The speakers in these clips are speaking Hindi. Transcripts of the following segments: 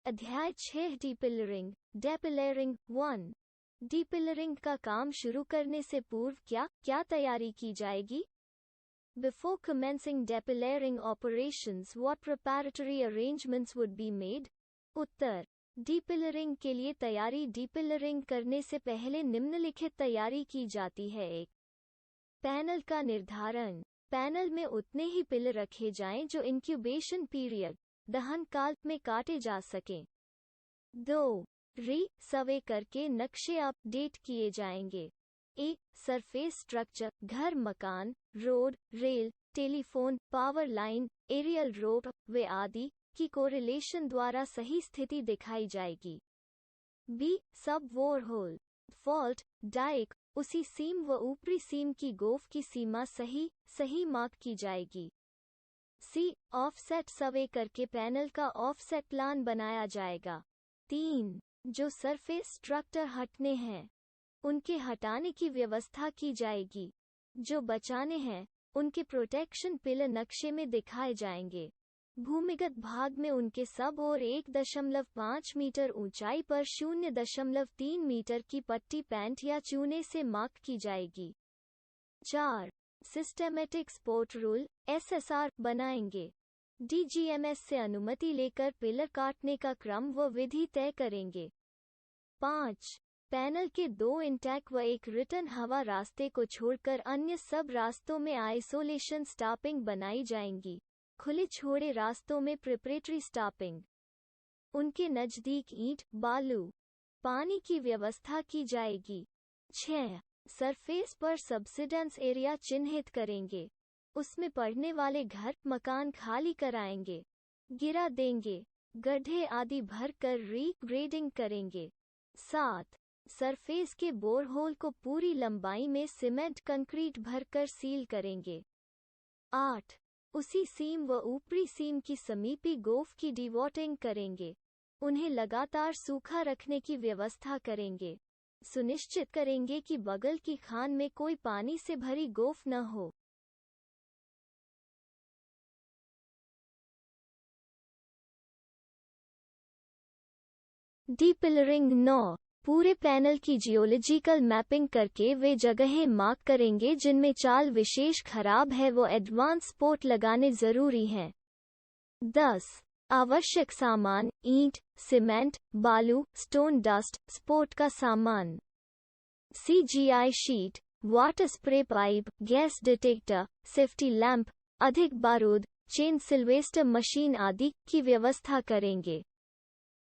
अध्याय 6 डीपिलरिंग। डेपिलरिंग 1। डीपिलरिंग का काम शुरू करने से पूर्व क्या तैयारी की जाएगी? Before commencing depilaring operations, what preparatory arrangements would be made? उत्तर, डीपिलरिंग के लिए तैयारी। डीपिलरिंग करने से पहले निम्नलिखित तैयारी की जाती है। 1. पैनल का निर्धारण। पैनल में उतने ही पिल रखे जाएं जो इंक्यूबेशन पीरियड दहन काल में काटे जा सकें। 2. सर्वे करके नक्शे अपडेट किए जाएंगे। सरफेस स्ट्रक्चर, घर, मकान, road, rail, telephone, power line, aerial road way आदि की कोरिलेशन द्वारा सही स्थिति दिखाई जाएगी। सब वोरहोल, फॉल्ट, डाइक, उसी सीम व ऊपरी सीम की गोफ की सीमा सही मार्क की जाएगी। ऑफसेट सर्वे करके पैनल का ऑफसेट प्लान बनाया जाएगा। 3. जो सरफेस स्ट्रक्चर हटने हैं उनके हटाने की व्यवस्था की जाएगी। जो बचाने हैं उनके प्रोटेक्शन पिलर नक्शे में दिखाए जाएंगे। भूमिगत भाग में उनके सब और 1.5 मीटर ऊंचाई पर 0.3 मीटर की पट्टी पेंट या चूने से मार्क की जाएगी। 4. सिस्टेमेटिक सपोर्ट रूल (SSR) बनाएंगे। DGMS से अनुमति लेकर पिलर काटने का क्रम व विधि तय करेंगे। 5. पैनल के 2 इंटैक व एक रिटर्न हवा रास्ते को छोड़कर अन्य सब रास्तों में आइसोलेशन स्टापिंग बनाई जाएंगी। खुले छोड़े रास्तों में प्रिपरेटरी स्टापिंग। उनके नजदीक ईंट, बालू, पानी की व्यवस्था की जाएगी। 6. सरफेस पर सब्सिडेंस एरिया चिन्हित करेंगे। उसमें पड़ने वाले घर, मकान खाली कराएंगे, गिरा देंगे, गड्ढे आदि भरकर री-ग्रेडिंग करेंगे। 7. सरफेस के बोरहोल को पूरी लंबाई में सीमेंट कंक्रीट भरकर सील करेंगे। 8. उसी सीम व ऊपरी सीम की समीपी गोफ की डिवॉटिंग करेंगे। उन्हें लगातार सूखा रखने की व्यवस्था करेंगे। सुनिश्चित करेंगे कि बगल की खान में कोई पानी से भरी गोफ न हो। डीपिलरिंग 9। पूरे पैनल की जियोलॉजिकल मैपिंग करके वे जगहें मार्क करेंगे जिनमें चाल विशेष खराब है वो एडवांस स्पोर्ट लगाने जरूरी हैं। 10. आवश्यक सामान: ईंट, सीमेंट, बालू, स्टोन डस्ट, स्पोर्ट का सामान, CGI sheet, water spray pipe, gas detector, safety lamp, अधिक बारूद, चेन सिल्वेस्टर मशीन आदि की व्यवस्था करेंगे।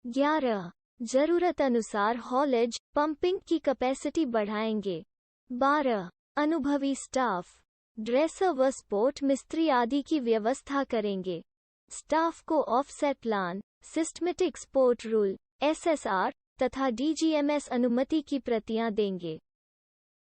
11. जरूरत अनुसार हॉलेज, पंपिंग की कैपेसिटी बढ़ाएंगे। 12. अनुभवी स्टाफ, ड्रेसर व स्पोर्ट मिस्त्री आदि की व्यवस्था करेंगे। स्टाफ को offset plan, systematic support rule (SSR) तथा DGMS अनुमति की प्रतियां देंगे।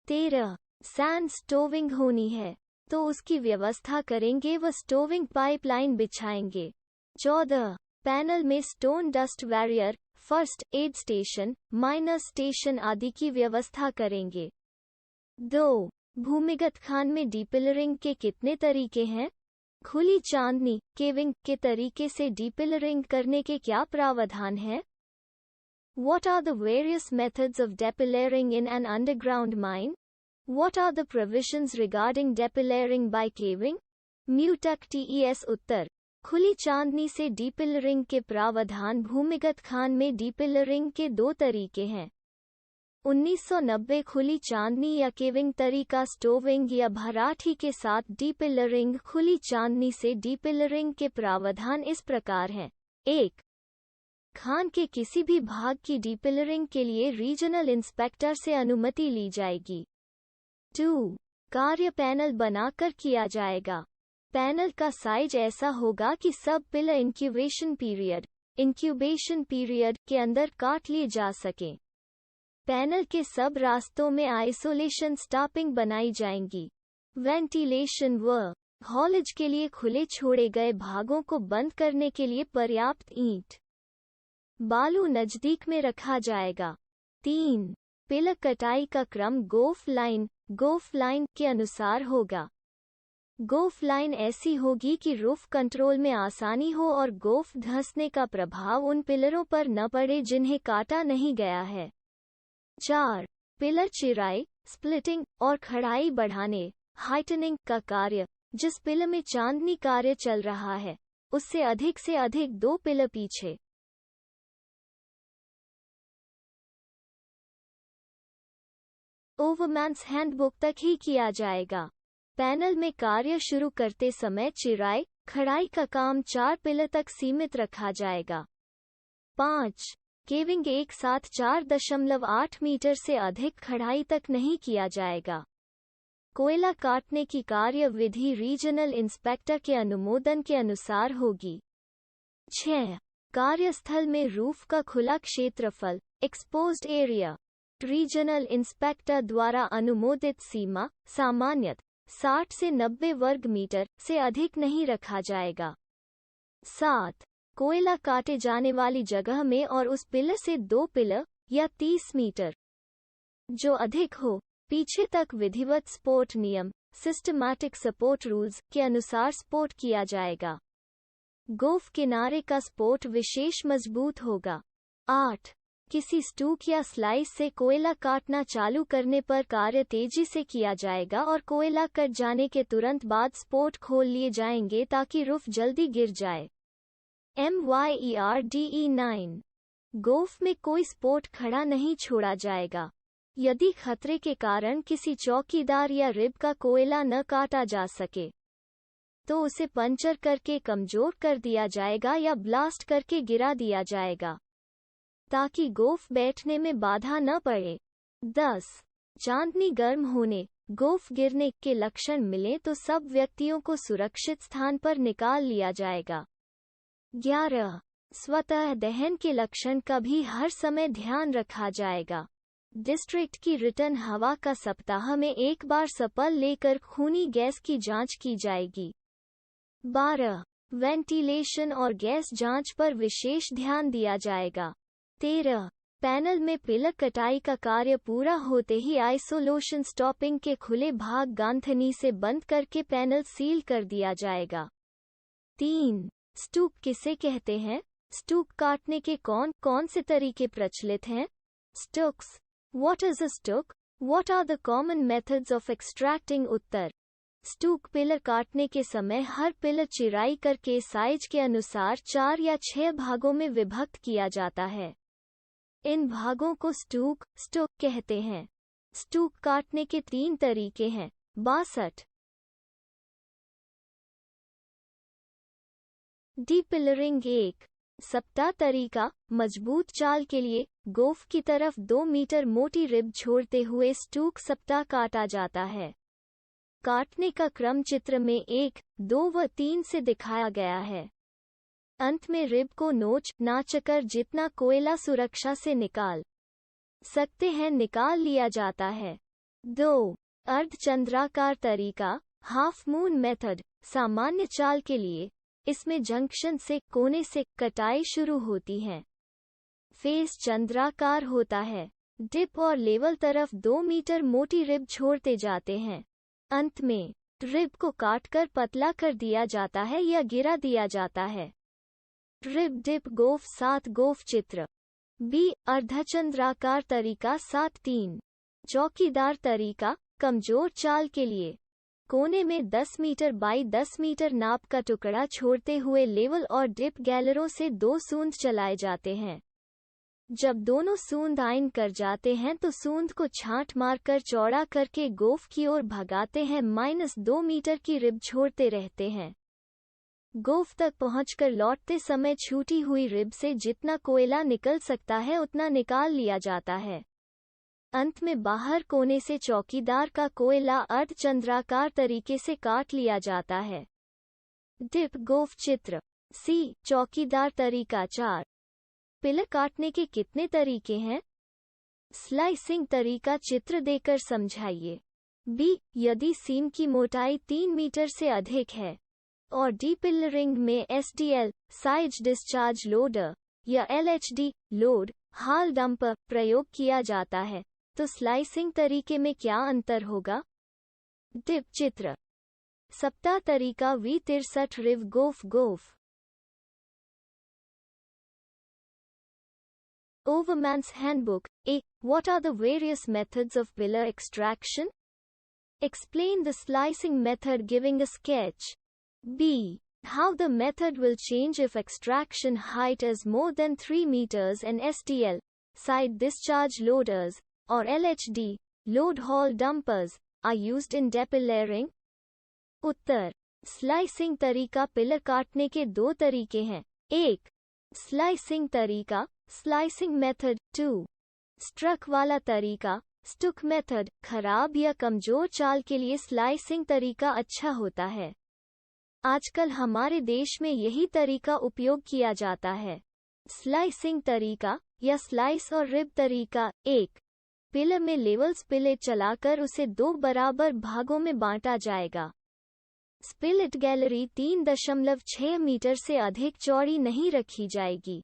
13. सैंड स्टोविंग होनी है तो उसकी व्यवस्था करेंगे व स्टोविंग पाइपलाइन बिछाएंगे। 14. पैनल में stone dust barrier, first aid station, minor station आदि की व्यवस्था करेंगे। 2. भूमिगत खान में डीपिलरिंग के कितने तरीके हैं? खुली चांदनी केविंग के तरीके से डीपिलरिंग करने के क्या प्रावधान है? What are the various methods of depilaring in an underground mine? What are the provisions regarding depilaring by caving? म्यूटक TES उत्तर, खुली चांदनी से डीपिलरिंग के प्रावधान। भूमिगत खान में डीपिलरिंग के 2 तरीके हैं। 1990 खुली चांदनी या केविंग तरीका, स्टोविंग या भराठी के साथ डीपिलरिंग। खुली चांदनी से डीपिलरिंग के प्रावधान इस प्रकार हैं। 1. खान के किसी भी भाग की डीपिलरिंग के लिए रीजनल इंस्पेक्टर से अनुमति ली जाएगी। 2. कार्य पैनल बनाकर किया जाएगा। पैनल का साइज ऐसा होगा कि सब पिलर इंक्यूबेशन पीरियड के अंदर काट लिए जा सकें। पैनल के सब रास्तों में आइसोलेशन स्टापिंग बनाई जाएंगी। वेंटिलेशन व हॉलेज के लिए खुले छोड़े गए भागों को बंद करने के लिए पर्याप्त ईंट, बालू नजदीक में रखा जाएगा। 3. पिलर कटाई का क्रम गोफ लाइन के अनुसार होगा। गोफ लाइन ऐसी होगी कि रूफ कंट्रोल में आसानी हो और गोफ धंसने का प्रभाव उन पिलरों पर न पड़े जिन्हें काटा नहीं गया है। 4. पिलर चिराई, स्प्लिटिंग और खड़ाई बढ़ाने, हाइटनिंग का कार्य। जिस पिलर में चांदनी कार्य चल रहा है उससे अधिक से अधिक 2 पिलर पीछे। ओवरमैन्स हैंडबुक तक ही किया जाएगा। पैनल में कार्य शुरू करते समय चिराई, खड़ाई का काम 4 पिलर तक सीमित रखा जाएगा। 5. केविंग एक साथ 4.8 मीटर से अधिक खड़ाई तक नहीं किया जाएगा। कोयला काटने की कार्य विधि रीजनल इंस्पेक्टर के अनुमोदन के अनुसार होगी। 6. कार्यस्थल में रूफ का खुला क्षेत्रफल, एक्सपोज्ड एरिया, रीजनल इंस्पेक्टर द्वारा अनुमोदित सीमा, सामान्यतः 60 से 90 वर्ग मीटर से अधिक नहीं रखा जाएगा। 7. कोयला काटे जाने वाली जगह में और उस पिलर से 2 पिलर या 30 मीटर जो अधिक हो पीछे तक विधिवत सपोर्ट नियम, सिस्टमैटिक सपोर्ट रूल्स के अनुसार सपोर्ट किया जाएगा। गोफ किनारे का सपोर्ट विशेष मजबूत होगा। 8. किसी स्टूक या स्लाइस से कोयला काटना चालू करने पर कार्य तेजी से किया जाएगा और कोयला कट जाने के तुरंत बाद सपोर्ट खोल लिए जाएंगे ताकि रूफ जल्दी गिर जाए। MYERDE 9. गोफ में कोई सपोर्ट खड़ा नहीं छोड़ा जाएगा। यदि खतरे के कारण किसी चौकीदार या रिब का कोयला न काटा जा सके तो उसे पंचर करके कमजोर कर दिया जाएगा या ब्लास्ट करके गिरा दिया जाएगा ताकि गोफ बैठने में बाधा न पड़े। 10. चांदनी गर्म होने, गोफ गिरने के लक्षण मिले तो सब व्यक्तियों को सुरक्षित स्थान पर निकाल लिया जाएगा। 11. स्वतः दहन के लक्षण का भी हर समय ध्यान रखा जाएगा। डिस्ट्रिक्ट की रिटर्न हवा का सप्ताह में एक बार सैंपल लेकर खूनी गैस की जांच की जाएगी। 12. वेंटिलेशन और गैस जांच पर विशेष ध्यान दिया जाएगा। 13. पैनल में पिलर कटाई का कार्य पूरा होते ही आइसोलेशन स्टॉपिंग के खुले भाग गांथनी से बंद करके पैनल सील कर दिया जाएगा। 3. स्टूक किसे कहते हैं? स्टूक काटने के कौन कौन से तरीके प्रचलित हैं? स्टूक्स। What is a stook? What are the common methods of extracting? उत्तर। स्टूक पिलर काटने के समय हर पिलर चिराई करके साइज के अनुसार 4 या 6 भागों में विभक्त किया जाता है। इन भागों को स्टूक कहते हैं। स्टूक काटने के 3 तरीके हैं। 62. डीपिलरिंग 1 सप्ताह तरीका। मजबूत चाल के लिए गोफ की तरफ 2 मीटर मोटी रिब छोड़ते हुए स्टूक सप्ताह काटा जाता है। काटने का क्रम चित्र में 1, 2 व 3 से दिखाया गया है। अंत में रिब को नोच नाचकर जितना कोयला सुरक्षा से निकाल सकते हैं निकाल लिया जाता है। 2. अर्धचंद्राकार तरीका, हाफ मून मेथड। सामान्य चाल के लिए इसमें जंक्शन से कोने से कटाई शुरू होती है। फेस चंद्राकार होता है। डिप और लेवल तरफ 2 मीटर मोटी रिब छोड़ते जाते हैं। अंत में रिब को काटकर पतला कर दिया जाता है या गिरा दिया जाता है। रिब डिप गोफ 7 गोफ चित्र। बी. अर्धचंद्राकार तरीका 7-3 चौकीदार तरीका, कमजोर चाल के लिए कोने में 10 मीटर बाई 10 मीटर नाप का टुकड़ा छोड़ते हुए लेवल और डिप गैलरों से 2 सूंद चलाए जाते हैं। जब दोनों सूंद आइन कर जाते हैं तो सूंद को छांट मारकर चौड़ा करके गोफ की ओर भगाते हैं। -2 मीटर की रिब छोड़ते रहते हैं। गोफ तक पहुंचकर लौटते समय छूटी हुई रिब से जितना कोयला निकल सकता है उतना निकाल लिया जाता है। अंत में बाहर कोने से चौकीदार का कोयला अर्धचंद्राकार तरीके से काट लिया जाता है। डिप गोफ चित्र। सी. चौकीदार तरीका 4 पिलर काटने के कितने तरीके हैं? स्लाइसिंग तरीका चित्र देकर समझाइए। बी. यदि सीम की मोटाई 3 मीटर से अधिक है और डीपिलरिंग में SDL साइज डिस्चार्ज लोडर या LHD लोड हाल डंपर प्रयोग किया जाता है तो स्लाइसिंग तरीके में क्या अंतर होगा? डिप चित्र। सप्ताह तरीका V63 रिव गोफ Overman's Handbook. A. What are the various methods of pillar extraction? Explain the slicing method giving a sketch. B. How the method will change if extraction height is more than 3 meters and SDL, side discharge loaders, or LHD, load haul dumpers, are used in depilling? Uttar. Slicing तरीका पिलर काटने के दो तरीके हैं. 1. स्लाइसिंग तरीका, स्लाइसिंग मेथड. 2. स्ट्रक वाला तरीका, स्टुक मेथड. खराब या कमजोर चाल के लिए स्लाइसिंग तरीका अच्छा होता है. आजकल हमारे देश में यही तरीका उपयोग किया जाता है. स्लाइसिंग तरीका या स्लाइस और रिब तरीका. 1. पिलर में लेवल स्पिलेट चलाकर उसे 2 बराबर भागों में बांटा जाएगा. स्पिलेट गैलरी 3.6 मीटर से अधिक चौड़ी नहीं रखी जाएगी.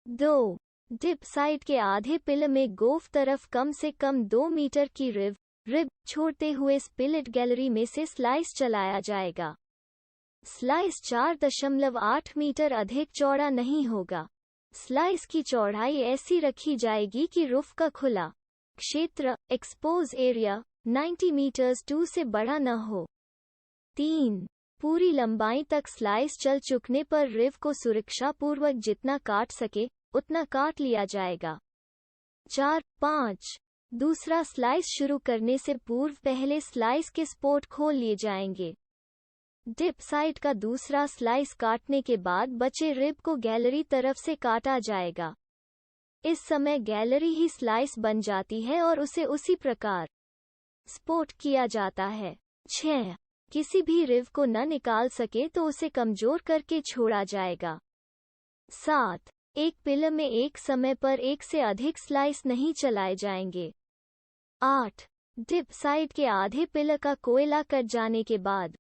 2. डिप साइड के आधे पिलर में गोफ तरफ कम से कम 2 मीटर की रिब छोड़ते हुए स्पिलेट गैलरी में से स्लाइस चलाया जाएगा. स्लाइस 4.8 मीटर अधिक चौड़ा नहीं होगा. स्लाइस की चौड़ाई ऐसी रखी जाएगी कि रूफ का खुला क्षेत्र एक्सपोज एरिया 90 मीटर्स 2 से बड़ा न हो. 3. पूरी लंबाई तक स्लाइस चल चुकने पर रिव को सुरक्षापूर्वक जितना काट सके उतना काट लिया जाएगा. 4. 5. दूसरा स्लाइस शुरू करने से पूर्व पहले स्लाइस के स्पोर्ट खोल लिए जाएंगे. डिप साइड का दूसरा स्लाइस काटने के बाद बचे रिब को गैलरी तरफ से काटा जाएगा. इस समय गैलरी ही स्लाइस बन जाती है और उसे उसी प्रकार स्पोर्ट किया जाता है. 6. किसी भी रिव को न निकाल सके तो उसे कमजोर करके छोड़ा जाएगा. 7. एक पिलर में एक समय पर एक से अधिक स्लाइस नहीं चलाए जाएंगे. 8. डिप साइड के आधे पिलर का कोयला कट जाने के बाद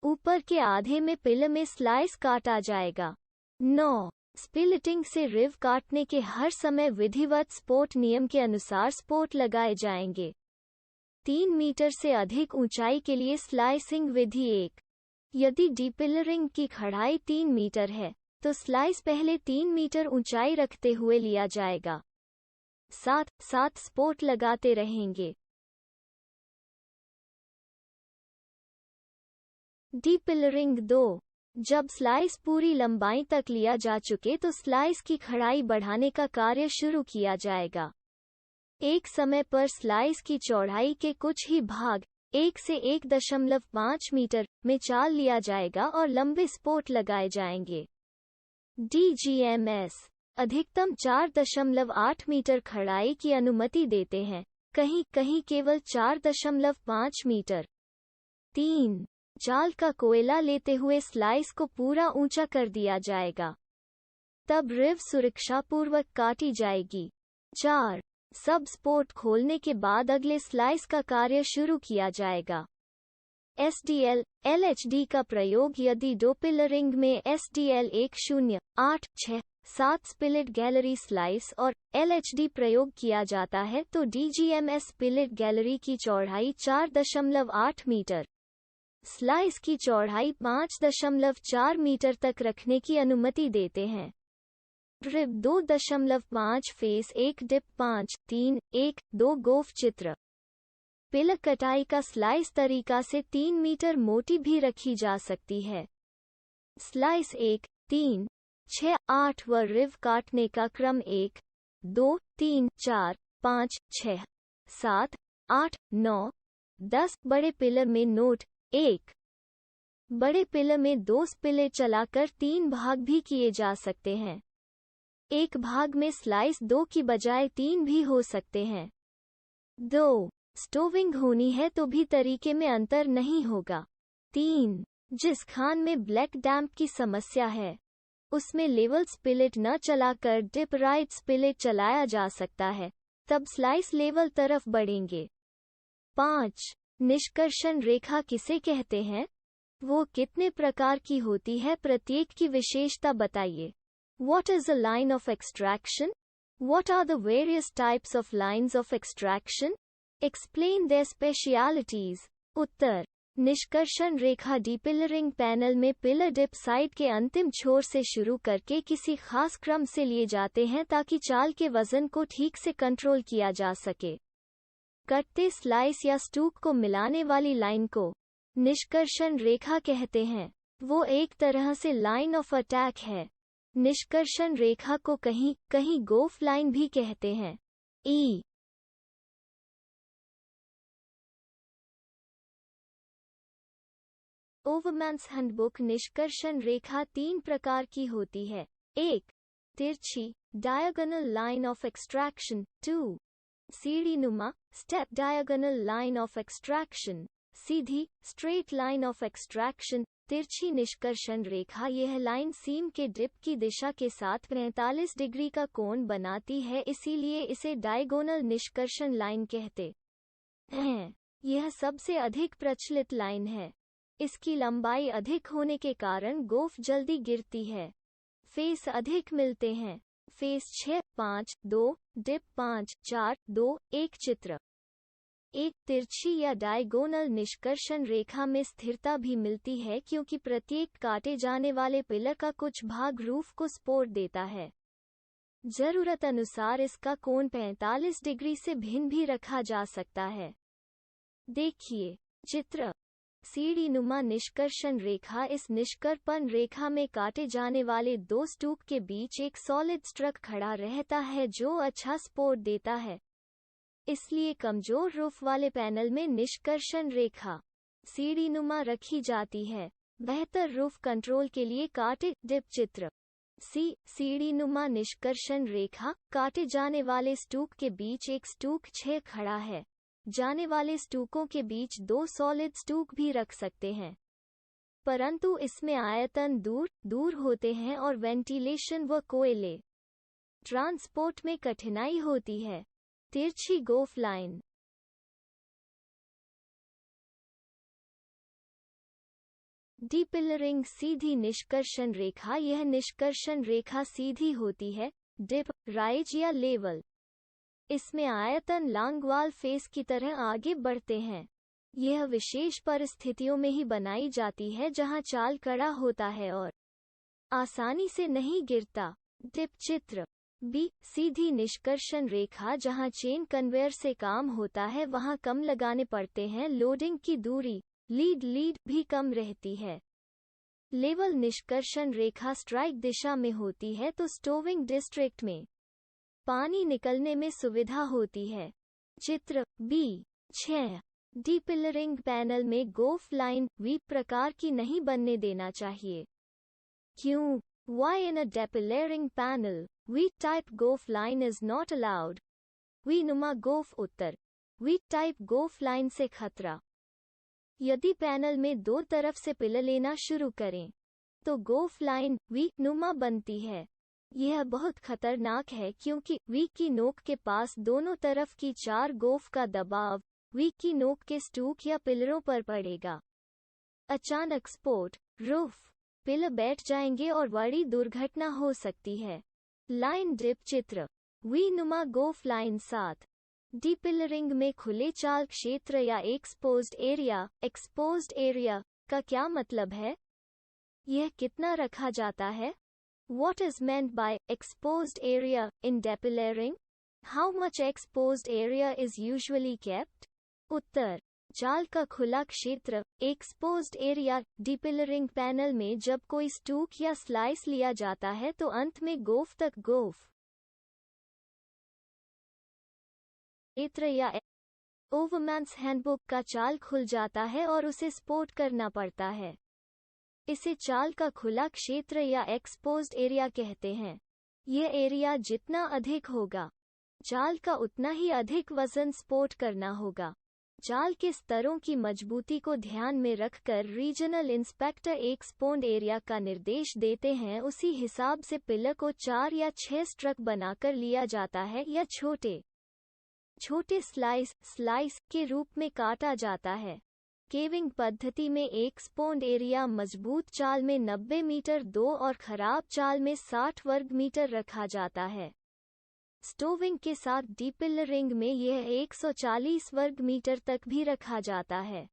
ऊपर के आधे में पिलर में स्लाइस काटा जाएगा. 9. स्पिलिटिंग से रिव काटने के हर समय विधिवत स्पोर्ट नियम के अनुसार स्पोर्ट लगाए जाएंगे. 3 मीटर से अधिक ऊंचाई के लिए स्लाइसिंग विधि 1. यदि डीपिलरिंग की खड़ाई 3 मीटर है तो स्लाइस पहले 3 मीटर ऊंचाई रखते हुए लिया जाएगा. 7 स्पोर्ट लगाते रहेंगे. डीपिलरिंग 2. जब स्लाइस पूरी लंबाई तक लिया जा चुके तो स्लाइस की खड़ाई बढ़ाने का कार्य शुरू किया जाएगा. एक समय पर स्लाइस की चौड़ाई के कुछ ही भाग 1 से 1.5 मीटर में चाल लिया जाएगा और लंबे स्पोर्ट लगाए जाएंगे. DGMS अधिकतम 4.8 मीटर खड़ाई की अनुमति देते हैं, कहीं कहीं केवल 4.5 मीटर. 3. चाल का कोयला लेते हुए स्लाइस को पूरा ऊंचा कर दिया जाएगा. तब रिव सुरक्षापूर्वक काटी जाएगी. 4. सब स्पोर्ट खोलने के बाद अगले स्लाइस का कार्य शुरू किया जाएगा. SDL, LHD का प्रयोग यदि डोपिलरिंग में SDL 1086-7 स्पिलिट गैलरी स्लाइस और LHD प्रयोग किया जाता है तो DGMS स्पिलिट गैलरी की चौड़ाई 4.8 मीटर, स्लाइस की चौड़ाई 5.4 मीटर तक रखने की अनुमति देते हैं. रिब 2.5 फेस 1 डिप 5-3-1-2 गोफ चित्र. पिलर कटाई का स्लाइस तरीका से 3 मीटर मोटी भी रखी जा सकती है. स्लाइस 1, 3, 6, 8 व रिव काटने का क्रम 1, 2, 3, 4, 5, 6, 7, 8, 9, 10. बड़े पिलर में नोट 1. बड़े पिलर में 2 स्पिलेट चलाकर 3 भाग भी किए जा सकते हैं. एक भाग में स्लाइस 2 की बजाय 3 भी हो सकते हैं. 2. स्टोविंग होनी है तो भी तरीके में अंतर नहीं होगा. 3. जिस खान में ब्लैक डैम्प की समस्या है उसमें लेवल स्पिलेट न चलाकर डिप राइट स्पिलेट चलाया जा सकता है, तब स्लाइस लेवल तरफ बढ़ेंगे. 5. निष्कर्षण रेखा किसे कहते हैं? वो कितने प्रकार की होती है? प्रत्येक की विशेषता बताइए. What is a line of extraction? What are the various types of lines of extraction? Explain their specialities. उत्तर. निष्कर्षण रेखा डिपिलरिंग पैनल में पिलर डिप साइड के अंतिम छोर से शुरू करके किसी खास क्रम से लिए जाते हैं ताकि चाल के वजन को ठीक से कंट्रोल किया जा सके। कटते स्लाइस या स्टूक को मिलाने वाली लाइन को निष्कर्षण रेखा कहते हैं। वो एक तरह से लाइन ऑफ अटैक है। निष्कर्षण रेखा को कहीं कहीं गोफ लाइन भी कहते हैं। ई ओवरमैन्स हैंडबुक निष्कर्षण रेखा 3 प्रकार की होती है। 1. तिरछी डायगोनल लाइन ऑफ एक्सट्रैक्शन। 2. सीढ़ीनुमा step diagonal line of extraction. Sidhi straight line of extraction. तिरछी निष्कर्षण रेखा यह लाइन सीम के डिप की दिशा के साथ 45 डिग्री का कोण बनाती है, इसीलिए इसे डायगोनल निष्कर्षण लाइन कहते हैं। यह सबसे अधिक प्रचलित लाइन है। इसकी लंबाई अधिक होने के कारण गोफ जल्दी गिरती है। फेस अधिक मिलते हैं। फेस 6, 5, 2, डिप 5, 4, 2, 1 चित्र। एक तिरछी या डायगोनल निष्कर्षण रेखा में स्थिरता भी मिलती है क्योंकि प्रत्येक काटे जाने वाले पिलर का कुछ भाग रूफ को सपोर्ट देता है। जरूरत अनुसार इसका कोण 45 डिग्री से भिन्न भी रखा जा सकता है। देखिए चित्र। सीढ़ीनुमा निष्कर्षण रेखा इस निष्कर्षण रेखा में काटे जाने वाले दो स्टूक के बीच एक सॉलिड स्ट्रक खड़ा रहता है जो अच्छा सपोर्ट देता है। इसलिए कमजोर रूफ वाले पैनल में निष्कर्षण रेखा सीढ़ीनुमा रखी जाती है। बेहतर रूफ कंट्रोल के लिए काटे डिप चित्र। सीढ़ीनुमा निष्कर्षण रेखा काटे जाने वाले स्टूक के बीच एक स्टूक 6 खड़ा है। जाने वाले स्टूकों के बीच 2 सॉलिड स्टूक भी रख सकते हैं, परंतु इसमें आयतन दूर दूर होते हैं और वेंटिलेशन व कोयले ट्रांसपोर्ट में कठिनाई होती है। तिरछी गोफ लाइन। डिपिलरिंग सीधी निष्कर्षण रेखा यह निष्कर्षण रेखा सीधी होती है, डिप, राइज या लेवल। इसमें आयतन लांगवाल फेस की तरह आगे बढ़ते हैं। यह विशेष परिस्थितियों में ही बनाई जाती है जहां चाल कड़ा होता है और आसानी से नहीं गिरता। डिप चित्र। बी सीधी निष्कर्षण रेखा जहां चेन कन्वेयर से काम होता है वहां कम लगाने पड़ते हैं। लोडिंग की दूरी लीड भी कम रहती है। लेवल निष्कर्षण रेखा स्ट्राइक दिशा में होती है तो स्टोविंग डिस्ट्रिक्ट में पानी निकलने में सुविधा होती है। चित्र बी 6। डिपिलरिंग पैनल में गोफ लाइन वी प्रकार की नहीं बनने देना चाहिए। क्यों? Why in a depilaring panel, V-type गोफ line is not allowed? V-नुमा गोफ उत्तर। V-type गोफ लाइन से खतरा। यदि पैनल में दो तरफ से पिलर लेना शुरू करें तो गोफ लाइन V-नुमा बनती है। यह बहुत खतरनाक है क्योंकि V की नोक के पास दोनों तरफ की 4 गोफ का दबाव V की नोक के स्टूक या पिलरों पर पड़ेगा। अचानक स्पोर्ट रूफ पिलर बैठ जाएंगे और बड़ी दुर्घटना हो सकती है। लाइन डिप चित्र। वी-नुमा गोफ लाइन 7। डिपिलरिंग में खुले चाल क्षेत्र या एक्सपोज्ड एरिया का क्या मतलब है? यह कितना रखा जाता है? What is meant by exposed area in depilaring? How much exposed area is usually kept? उत्तर। चाल का खुला क्षेत्र एक्सपोज्ड एरिया डिपिलरिंग पैनल में जब कोई स्टूक या स्लाइस लिया जाता है तो अंत में गोफ तक गोफ क्षेत्र या ओवरमैन्स हैंडबुक का चाल खुल जाता है और उसे सपोर्ट करना पड़ता है। इसे चाल का खुला क्षेत्र या एक्सपोज्ड एरिया कहते हैं। यह एरिया जितना अधिक होगा चाल का उतना ही अधिक वजन सपोर्ट करना होगा। चाल के स्तरों की मजबूती को ध्यान में रखकर रीजनल इंस्पेक्टर एक स्पोन्ड एरिया का निर्देश देते हैं। उसी हिसाब से पिलर को 4 या 6 स्ट्रक बनाकर लिया जाता है या छोटे स्लाइस के रूप में काटा जाता है। केविंग पद्धति में एक स्पोन्ड एरिया मजबूत चाल में 90 मीटर 2 और खराब चाल में 60 वर्ग मीटर रखा जाता है। स्टोविंग के साथ डिपिलरिंग में यह 140 वर्ग मीटर तक भी रखा जाता है।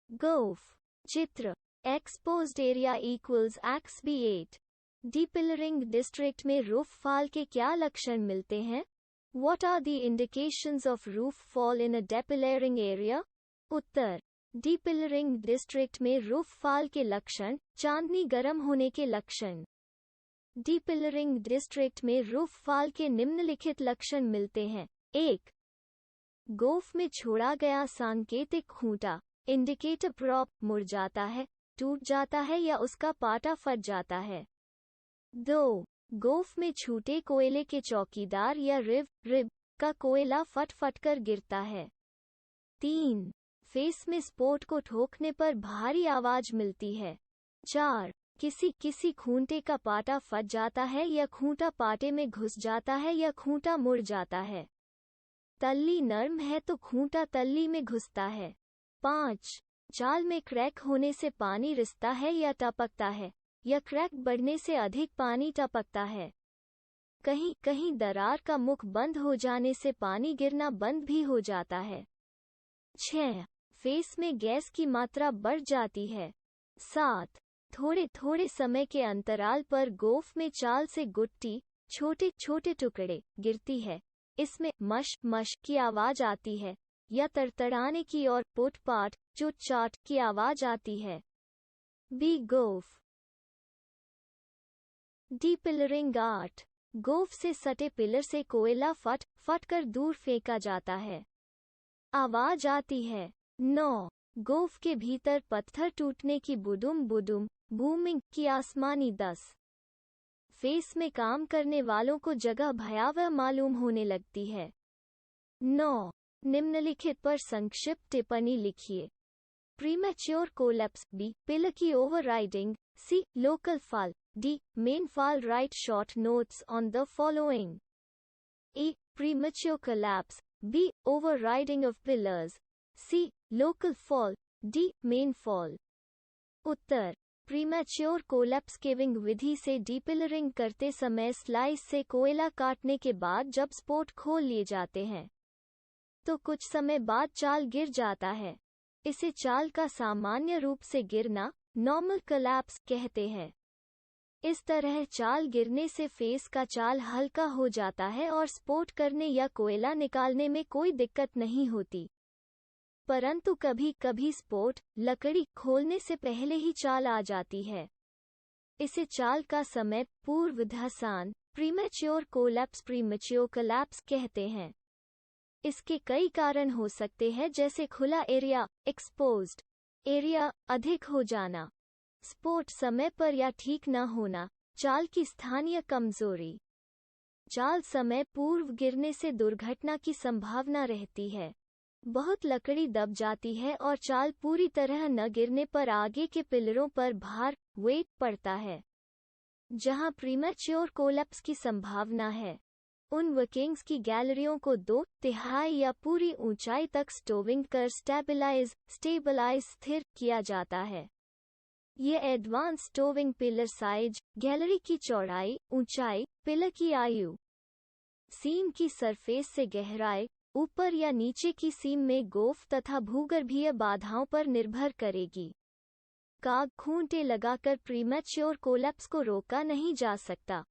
गोफ चित्र exposed area equals XB8। Depillaring district में रूफ फॉल के क्या लक्षण मिलते हैं? What are the indications of roof fall in a depilaring area? उत्तर, डीपिलरिंग डिस्ट्रिक्ट में रूफ फॉल के लक्षण, चांदनी गर्म होने के लक्षण। डीपिलरिंग डिस्ट्रिक्ट में रूफ फॉल के निम्नलिखित लक्षण मिलते हैं। 1. गोफ में छोड़ा गया सांकेतिक खूंटा इंडिकेटर प्रॉप मुड़ जाता है, टूट जाता है या उसका पाटा फट जाता है। 2. गोफ में छूटे कोयले के चौकीदार या रिब का कोयला फट कर गिरता है। 3. फेस में स्पोर्ट को ठोकने पर भारी आवाज मिलती है। 4. किसी खूंटे का पाटा फट जाता है या खूंटा पाटे में घुस जाता है या खूंटा मुड़ जाता है। तल्ली नर्म है तो खूंटा तल्ली में घुसता है। 5. चाल में क्रैक होने से पानी रिसता है या टपकता है, या क्रैक बढ़ने से अधिक पानी टपकता है। कहीं दरार का मुख बंद हो जाने से पानी गिरना बंद भी हो जाता है। 6. फेस में गैस की मात्रा बढ़ जाती है। 7. थोड़े समय के अंतराल पर गोफ में चाल से गुट्टी, छोटे टुकड़े गिरती है। इसमें मश की आवाज आती है या तड़तड़ाने की और पुट पाट चाट की आवाज आती है। बी गोफ डीपिलरिंग आर्ट। गोफ से सटे पिलर से कोयला फट कर दूर फेंका जाता है। आवाज आती है। 9. गोफ के भीतर पत्थर टूटने की बुडुम बूमिंग की आसमानी 10. फेस में काम करने वालों को जगह भयावह मालूम होने लगती है। 9. निम्नलिखित पर संक्षिप्त टिप्पणी लिखिए। Premature collapse. बी. पिलर की overriding. C. Local fall. D. Main fall. Write short notes on the following. A. Premature collapse. B. Overriding of pillars. C. Local fall. D. Main fall. उत्तर, प्रीमैच्योर कोलैप्स केविंग विधि से डीपिलरिंग करते समय स्लाइस से कोयला काटने के बाद जब स्पोर्ट खोल लिए जाते हैं तो कुछ समय बाद चाल गिर जाता है। इसे चाल का सामान्य रूप से गिरना, नॉर्मल कोलैप्स कहते हैं। इस तरह चाल गिरने से फेस का चाल हल्का हो जाता है और स्पोर्ट करने या कोयला निकालने में कोई दिक्कत नहीं होती। परंतु कभी स्पोर्ट, लकड़ी खोलने से पहले ही चाल आ जाती है। इसे चाल का समय पूर्वधसान, प्रीमैच्योर कोलैप्स कहते हैं। इसके कई कारण हो सकते हैं, जैसे खुला एरिया, एक्सपोज्ड एरिया, अधिक हो जाना, स्पोर्ट समय पर या ठीक न होना, चाल की स्थानीय कमजोरी। चाल समय पूर्व गिरने से दुर्घटना की संभावना रहती है। बहुत लकड़ी दब जाती है और चाल पूरी तरह न गिरने पर आगे के पिलरों पर भार, वेट पड़ता है, जहां प्रीमैच्योर कोलैप्स की संभावना है। उन वर्किंग्स की गैलरियों को 2/3 या पूरी ऊंचाई तक स्टोविंग कर स्टेबलाइज स्थिर किया जाता है। ये एडवांस स्टोविंग पिलर साइज, गैलरी की चौड़ाई, ऊंचाई, पिलर की आयु, सीम की सरफेस से गहराई, ऊपर या नीचे की सीम में गोफ तथा भूगर्भीय बाधाओं पर निर्भर करेगी। खूंटे लगाकर प्रीमैच्योर कोलैप्स को रोका नहीं जा सकता।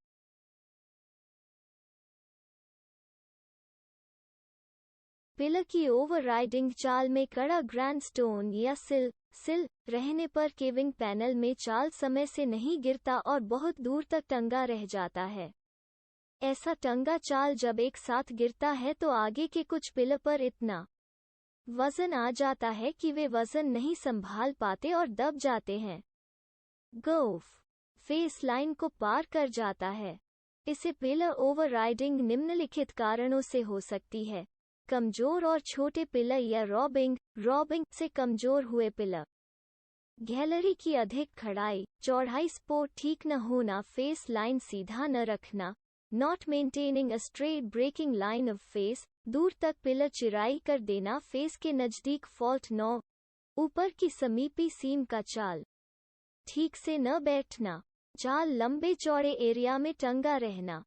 पिलर की ओवरराइडिंग चाल में कड़ा ग्रैंडस्टोन या सिल रहने पर केविंग पैनल में चाल समय से नहीं गिरता और बहुत दूर तक टंगा रह जाता है। ऐसा टंगा चाल जब एक साथ गिरता है तो आगे के कुछ पिलर पर इतना वजन आ जाता है कि वे वजन नहीं संभाल पाते और दब जाते हैं। गोफ फेस लाइन को पार कर जाता है। इसे पिलर ओवरराइडिंग निम्नलिखित कारणों से हो सकती है। कमजोर और छोटे पिलर या रॉबिंग से कमजोर हुए पिलर, गैलरी की अधिक खड़ाई, चौड़ाई, स्पोर्ट ठीक न होना, फेस लाइन सीधा न रखना, not maintaining a straight breaking line of face, दूर तक पिलर चिराई कर देना, फेस के नजदीक फॉल्ट नॉब, ऊपर की समीपी सीम का चाल ठीक से न बैठना, चाल लंबे चौड़े एरिया में टंगा रहना।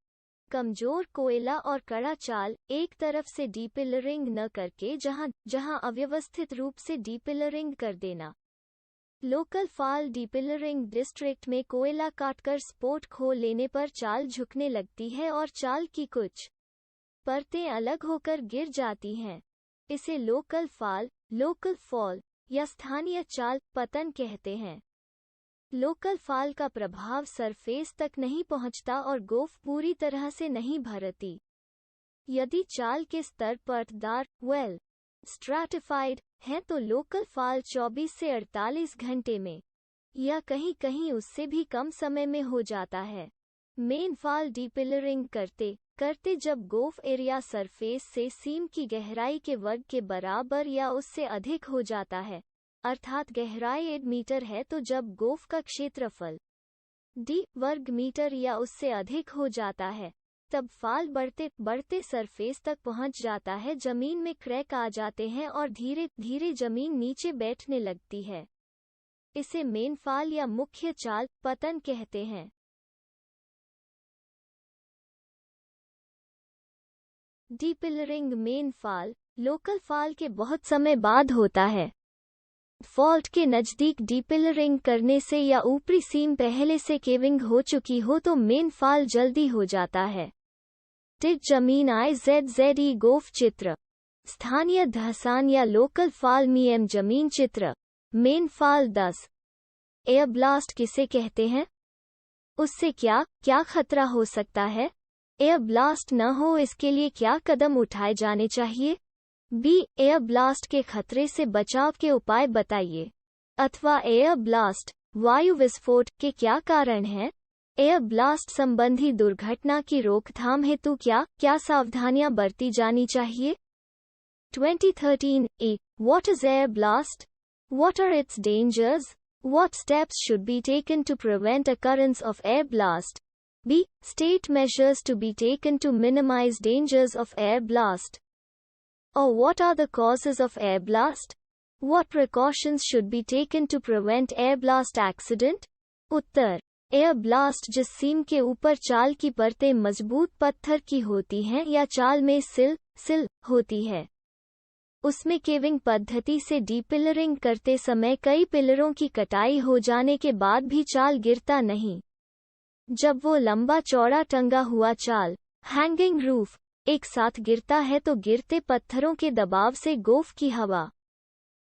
कमजोर कोयला और कड़ा चाल, एक तरफ से डीपिलरिंग न करके जहां अव्यवस्थित रूप से डीपिलरिंग कर देना। लोकल फाल डीपिलरिंग डिस्ट्रिक्ट में कोयला काटकर स्पोर्ट खोल लेने पर चाल झुकने लगती है और चाल की कुछ परतें अलग होकर गिर जाती हैं। इसे लोकल फॉल या स्थानीय चाल पतन कहते हैं। लोकल फाल का प्रभाव सरफेस तक नहीं पहुंचता और गोफ पूरी तरह से नहीं भरती। यदि चाल के स्तर परतदार स्ट्रैटिफाइड हैं तो लोकल फाल 24 से 48 घंटे में या कहीं-कहीं उससे भी कम समय में हो जाता है। मेन फाल डीपिलरिंग करते जब गोफ एरिया सरफेस से सीम की गहराई के वर्ग के बराबर या उससे अधिक हो जाता है, अर्थात गहराई 8 मीटर है, तो जब गोफ का क्षेत्रफल d वर्ग मीटर या उससे अधिक हो जाता है, तब फाल बढ़ते बढ़ते सरफेस तक पहुंच जाता है, जमीन में क्रैक आ जाते हैं और धीरे धीरे जमीन नीचे बैठने लगती है। इसे मेन फाल या मुख्य चाल पतन कहते हैं। डीपिलरिंग मेन फाल लोकल फाल के बहुत समय बाद होता है। फॉल्ट के नज़दीक डीपिलरिंग करने से या ऊपरी सीम पहले से केविंग हो चुकी हो तो मेन फाल जल्दी हो जाता है। टिक जमीन IZZE गोफ चित्र, स्थानीय धसान या लोकल फाल मीएम जमीन चित्र, मेन फाल 10। एयर ब्लास्ट किसे कहते हैं? उससे क्या खतरा हो सकता है? एयर ब्लास्ट न हो इसके लिए क्या कदम उठाए जाने चाहिए? बी. एयर ब्लास्ट के खतरे से बचाव के उपाय बताइए। अथवा एयर ब्लास्ट वायु विस्फोट के क्या कारण हैं? एयर ब्लास्ट संबंधी दुर्घटना की रोकथाम हेतु क्या सावधानियां बरती जानी चाहिए? 2013 ए. What is air blast? What are its dangers? What steps should be taken to prevent occurrence of air blast? B. State measures to be taken to minimize dangers of air blast. Or what are the causes of air blast? What precautions should be taken to prevent air blast accident? Uttar: air blast जिस सीम के ऊपर चाल की परतें मजबूत पत्थर की होती हैं या चाल में सिल होती है, उसमें केविंग पद्धति से डीपिलरिंग करते समय कई पिलरों की कटाई हो जाने के बाद भी चाल गिरता नहीं। जब वो लंबा चौड़ा टंगा हुआ चाल हैंगिंग रूफ एक साथ गिरता है तो गिरते पत्थरों के दबाव से गोफ की हवा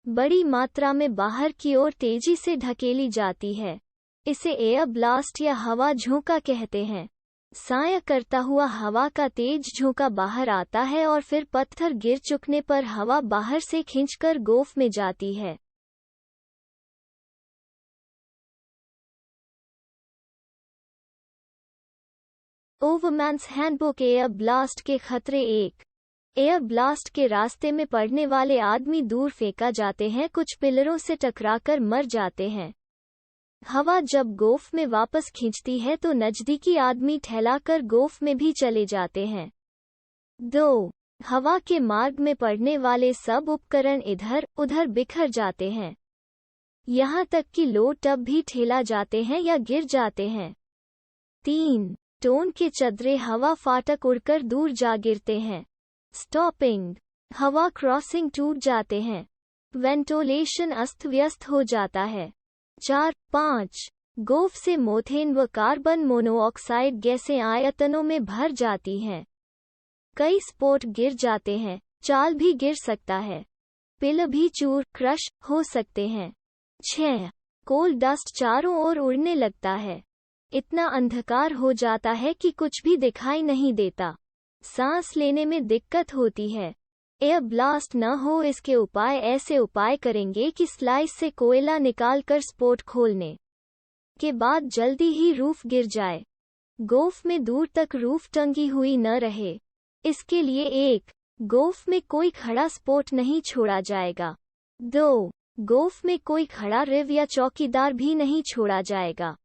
बड़ी मात्रा में बाहर की ओर तेजी से ढकेली जाती है। इसे एयर ब्लास्ट या हवा झोंका कहते हैं। साया करता हुआ हवा का तेज झोंका बाहर आता है और फिर पत्थर गिर चुकने पर हवा बाहर से खींचकर गोफ में जाती है। ओवरमैन्स हैंडबुक एयर ब्लास्ट के खतरे 1। एयर ब्लास्ट के रास्ते में पड़ने वाले आदमी दूर फेंका जाते हैं, कुछ पिलरों से टकराकर मर जाते हैं। हवा जब गोफ में वापस खींचती है तो नजदीकी आदमी ठहलाकर गोफ में भी चले जाते हैं। 2. हवा के मार्ग में पड़ने वाले सब उपकरण इधर उधर बिखर जाते हैं, यहाँ तक कि लोड टब भी ठेला जाते हैं या गिर जाते हैं। 3. टोन के चदरे हवा फाटक उड़कर दूर जा गिरते हैं। स्टॉपिंग हवा क्रॉसिंग टूट जाते हैं। वेंटिलेशन अस्त व्यस्त हो जाता है। 4-5 गोफ से मोथेन व कार्बन मोनोऑक्साइड गैसें आयतनों में भर जाती हैं। कई स्पोर्ट गिर जाते हैं, चाल भी गिर सकता है, पिल भी चूर क्रश हो सकते हैं। 6 कोल डस्ट चारों ओर उड़ने लगता है, इतना अंधकार हो जाता है कि कुछ भी दिखाई नहीं देता, सांस लेने में दिक्कत होती है। एयर ब्लास्ट न हो इसके उपाय ऐसे उपाय करेंगे कि स्लाइस से कोयला निकालकर स्पोर्ट खोलने के बाद जल्दी ही रूफ गिर जाए। गोफ में दूर तक रूफ टंगी हुई न रहे, इसके लिए 1 गोफ में कोई खड़ा स्पोर्ट नहीं छोड़ा जाएगा। 2 गोफ में कोई खड़ा रिव या चौकीदार भी नहीं छोड़ा जाएगा,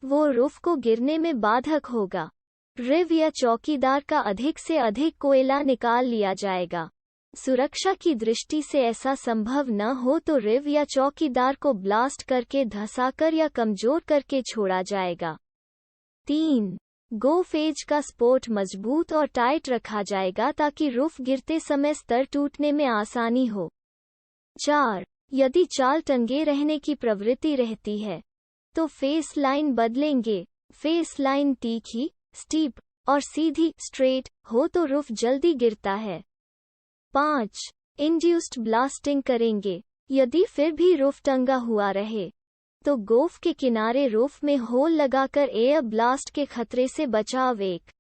वो रूफ को गिरने में बाधक होगा। रिव या चौकीदार का अधिक से अधिक कोयला निकाल लिया जाएगा। सुरक्षा की दृष्टि से ऐसा संभव न हो तो रिव या चौकीदार को ब्लास्ट करके धंसाकर या कमजोर करके छोड़ा जाएगा। 3 गोफ एज का सपोर्ट मजबूत और टाइट रखा जाएगा ताकि रूफ गिरते समय स्तर टूटने में आसानी हो। 4. यदि चाल टंगे रहने की प्रवृत्ति रहती है तो फेस लाइन बदलेंगे। फेस लाइन तीखी, स्टीप और सीधी स्ट्रेट हो तो रूफ जल्दी गिरता है। 5. इंड्यूस्ड ब्लास्टिंग करेंगे। यदि फिर भी रूफ टंगा हुआ रहे तो गोफ के किनारे रूफ में होल लगाकर एयर ब्लास्ट के खतरे से बचाव। एक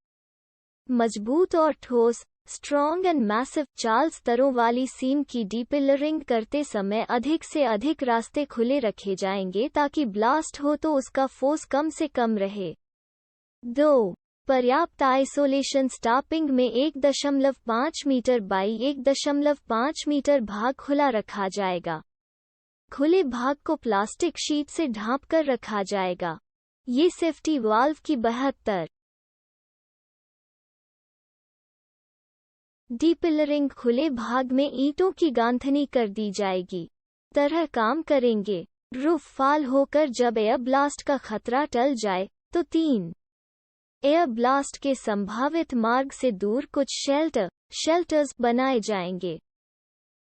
मजबूत और ठोस, स्ट्रॉन्ग एंड मैसिव चाल स्तरों वाली सीम की डीपिलरिंग करते समय अधिक से अधिक रास्ते खुले रखे जाएंगे ताकि ब्लास्ट हो तो उसका फोर्स कम से कम रहे। 2. पर्याप्त आइसोलेशन स्टापिंग में 1.5 मीटर बाई 1.5 मीटर भाग खुला रखा जाएगा। खुले भाग को प्लास्टिक शीट से ढांपकर रखा जाएगा। ये सेफ्टी वाल्व की 72 डीपिलरिंग खुले भाग में ईंटों की गांथनी कर दी जाएगी। तरह काम करेंगे। रूफ फाल होकर जब एयर ब्लास्ट का खतरा टल जाए तो 3. एयर ब्लास्ट के संभावित मार्ग से दूर कुछ शेल्टर्स बनाए जाएंगे